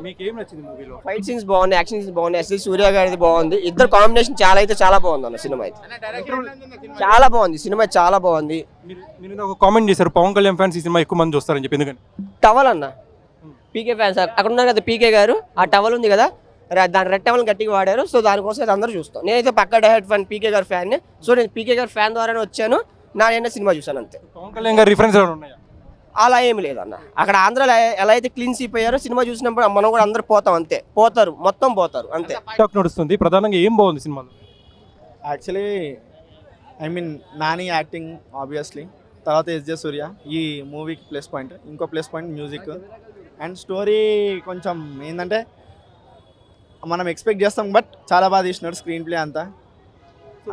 మీకు ఏం నచ్చింది మూవీలో? ఫైట్ సీన్స్ బాగున్నాయి, యాక్షన్ సీన్స్ బాగున్నాయి, ఎస్ఎస్ సూర్య గారిది బాగుంది. ఇద్దరు కాంబినేషన్ చాలా బాగుంది అన్న. సినిమా అయితే చాలా బాగుంది, సినిమా చాలా బాగుంది. మీరు ఒక కామెంట్ చేశారు, పవన్ కళ్యాణ్ ఫ్యాన్స్ ఈ సినిమా ఎక్కువ మంది చూస్తారని చెప్పి, ఎందుకని? టవల్ అన్న, పీకే ఫ్యాన్స్ అక్కడ ఉన్నారు కదా, పీకే గారు ఆ టవల్ ఉంది కదా, దాని రెడ్ టవల్ గట్టిగా వాడారు. సో దానికోసం అయితే అందరూ చూస్తాం. నేనైతే పక్కా డైరెక్ట్ ఫ్యాన్, పీకే గారు ఫ్యాన్. సో నేను పీకే గారు ఫ్యాన్ ద్వారానే వచ్చాను. నా సినిమా చూసాను అంతే. పవన్ కళ్యాణ్ గారి రిఫరెన్స్ ఉన్నాయా? అలా ఏమి లేదన్న. అక్కడ ఆంధ్రాలో ఎలా అయితే క్లీన్ స్వీప్ అయ్యారో, సినిమా చూసినప్పుడు మనం కూడా అందరు పోతాం అంతే. మొత్తం పోతారు అంతే. టాక్ నడుస్తుంది, ప్రధానంగా ఏం బాగుంది సినిమాలో? యాక్చువల్లీ నాని యాక్టింగ్ ఆబ్వియస్లీ, తర్వాత ఎస్జే సూర్య ఈ మూవీకి ప్లస్ పాయింట్. ఇంకో plus point music and story. కొంచెం ఏంటంటే మనం ఎక్స్పెక్ట్ చేస్తాం, బట్ చాలా బాగా తీసినాడు స్క్రీన్ ప్లే అంతా.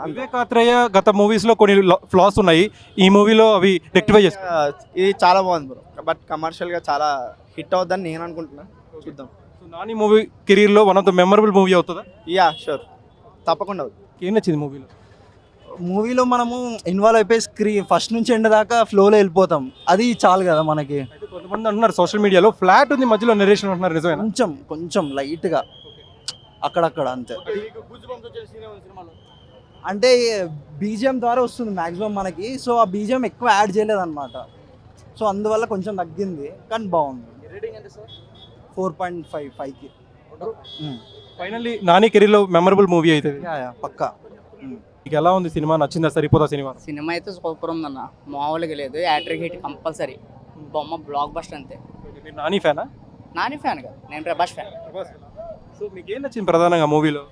వివేకాత్రేయ గత మూవీస్ లో కొన్ని ఫ్లాస్ ఉన్నాయి, ఈ మూవీలో అవి రెక్టిఫై చేస్తారు. ఇది చాలా బాగుంది బ్రో, బట్ కమర్షియల్ గా చాలా హిట్ అవుతుందని నేను అనుకుంటున్నా. చూద్దాం. నాని మూవీ కెరీర్ లో one of the memorable movie అవుతుందా? యా షూర్, తప్పకుండా అవుతుంది. ఏం నచ్చింది మూవీలో మనము ఇన్వాల్వ్ అయిపోయి ఫస్ట్ నుంచి ఎండ్ దాకా ఫ్లోలో వెళ్ళిపోతాం, అది చాలు కదా మనకి. కొంతమంది అంటున్నారు సోషల్ మీడియాలో ఫ్లాట్ ఉంది మధ్యలో నరేషన్ అంటున్నారు, నిజమేనా? కొంచెం లైట్గా అక్కడక్కడ అంతే. అంటే బీజిఎం ద్వారా వస్తుంది మ్యాక్సిమం మనకి, సో ఆ బీజిఎం ఎక్కువ యాడ్ చేయలేదు అనమాట. సో అందువల్ల కొంచెం తగ్గింది, కానీ బాగుంది. 4.5కి ఫైనల్లీ నాని కెరీర్ లో మెమరబుల్ మూవీ అవుతుంది పక్కా. మీకు ఎలా ఉంది సినిమా? నచ్చిందా? సరిపోతా సినిమా? సినిమా అయితే సూపర్ ఉందన్న, మామూలుగా లేదు. యాట్రిక్ హిట్ కంపల్సరీ, బొమ్మ బ్లాక్ బస్టర్ అంతే. మీరు నాని ఫ్యానా? నాని ఫ్యాన్ కదా, నేను ప్రభాస్ ఫ్యాన్. సో మీకు ఏం నచ్చింది ప్రధానంగా మూవీలో?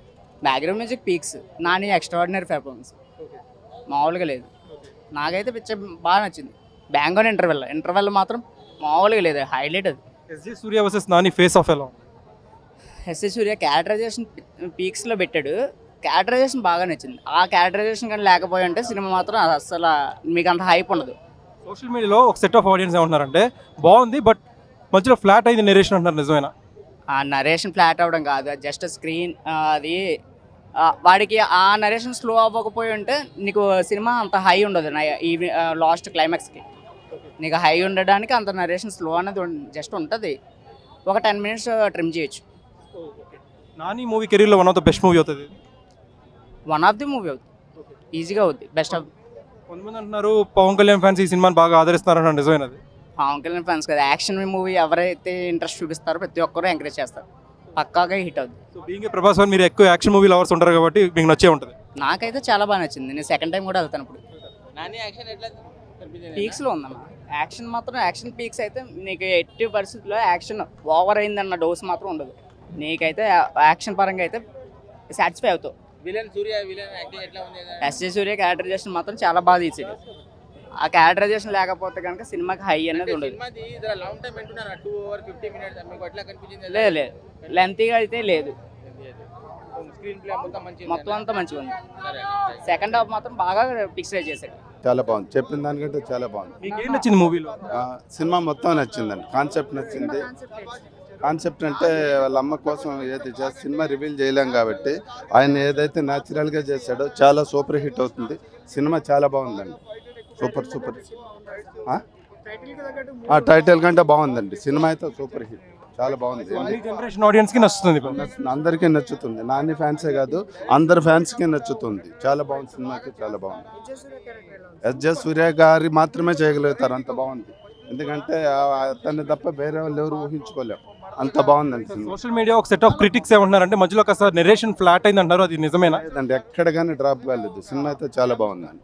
Background music peaks, Nani extraordinary performance మామూలుగా లేదు. నాకైతే పిక్చర్ బాగా నచ్చింది. బ్యాంగ్ ఆన్ ఇంటర్వెల్ మాత్రం మామూలుగా లేదు, హైలైట్ అది. SJ Surya versus Nani face of ఎలా? ఎస్ఏ సూర్య క్యారెక్టరైజేషన్ పీక్స్లో పెట్టాడు, క్యారెక్టరైజేషన్ బాగా నచ్చింది. ఆ క్యారెక్టరైజేషన్ కానీ లేకపోయి అంటే సినిమా మాత్రం అసలు మీకు అంత హైప్ ఉండదు. సోషల్ మీడియాలో ఒక సెట్ ఆఫ్ ఆడియన్స్ ఏమంటున్నారంటే బాగుంది బట్ మధ్యలో ఫ్లాట్ అయింది నరేషన్ అంటున్నారు, నిజమేనా? ఆ నరేషన్ ఫ్లాట్ అవ్వడం కాదు, జస్ట్ స్క్రీన్ అది వాడికి ఆ నరేషన్ స్లో అవ్వకపోయి ఉంటే నీకు సినిమా అంత హై ఉండదు. ఈ లాస్ట్ క్లైమాక్స్కి నీకు హై ఉండడానికి అంత నరేషన్ స్లో అనేది జస్ట్ ఉంటుంది. ఒక 10 minutes ట్రిమ్ చేయొచ్చు. నాని మూవీ కెరీర్లో one of the best movie అవుతుంది, వన్ ఆఫ్ ది మూవీ అవుతుంది, ఈజీగా అవుతుంది, బెస్ట్ ఆఫ్. కొంతమంది అంటున్నారు పవన్ కళ్యాణ్ ఫ్యాన్స్ ఈ సినిమాని బాగా ఆదరిస్తున్నారని, నిజమైనది? పవన్ కళ్యాణ్ ఫ్యాన్స్ కదా, యాక్షన్ మూవీ ఎవరైతే ఇంట్రెస్ట్ చూపిస్తారో ప్రతి ఒక్కరూ ఎంకరేజ్ చేస్తారు, పక్కాగా హిట్ అవుతుంది. So being a Prabhas fan, మీరు ఎక్కువ యాక్షన్ మూవీ లవర్స్ ఉంటారు కాబట్టి మీకు నచ్చే ఉంటుంది. నాకైతే చాలా బాగా నచ్చింది, నేను సెకండ్ టైం కూడా వెళ్తాను. ఇప్పుడు పీక్స్లో ఉందన్న యాక్షన్ మాత్రం, యాక్షన్ పీక్స్ అయితే నీకు ఎట్టి పరిస్థితుల్లో యాక్షన్ ఓవర్ అయిందన్న డోస్ మాత్రం ఉండదు. నీకైతే యాక్షన్ పరంగా అయితే సాటిస్ఫై అవుతావు. ఎస్జే సూర్య క్యారెక్టరైజేషన్ మాత్రం చాలా బాగా తీసేది. ఆ క్యారెక్టరైజేషన్ లేకపోతే కనుక సినిమాకి హై అనేది ఉండదు. లేదు లేదు, లెంతీగా అయితే లేదు, మొత్తం అంతా మంచిగా ఉంది. సెకండ్ హాఫ్ మాత్రం బాగా పిక్చరైజ్ చేశాడు, చాలా బాగుంది. చెప్పిన దానికంటే చాలా బాగుంది. మీకు ఏం నచ్చింది మూవీలో? సినిమా మొత్తం నచ్చిందండి. కాన్సెప్ట్ నచ్చింది. కాన్సెప్ట్ అంటే వాళ్ళ అమ్మ కోసం ఏది సినిమా రివీల్ చేయలేం కాబట్టి ఆయన ఏదైతే న్యాచురల్గా చేశాడో చాలా సూపర్ హిట్ అవుతుంది. సినిమా చాలా బాగుందండి, సూపర్. టైటిల్ కంటే బాగుందండి. సినిమా అయితే సూపర్ హిట్, చాలా బాగుంది. జనరేషన్ ఆడియన్స్ కి నచ్చుతుంది, అందరికీ నచ్చుతుంది. నాని ఫ్యాన్సే కాదు, అందరు ఫ్యాన్స్కి నచ్చుతుంది. చాలా బాగుంది, సినిమాకి చాలా బాగుంది. ఎస్జే సూర్య గారి మాత్రమే చేయగలుగుతారు, అంత బాగుంది. ఎందుకంటే అతన్ని తప్ప వేరే వాళ్ళు ఎవరు ఊహించుకోలేము, అంత బాగుందండి సినిమా. సోషల్ మీడియా ఒక సెట్ ఆఫ్ క్రిటిక్స్ ఏమంటున్నారంటే మధ్యలో కాస్త నరేషన్ ఫ్లాట్ అయింది అంటారు, అది నిజమేనా? ఎక్కడ కానీ డ్రాప్ కాలేదు. సినిమా అయితే చాలా బాగుందండి.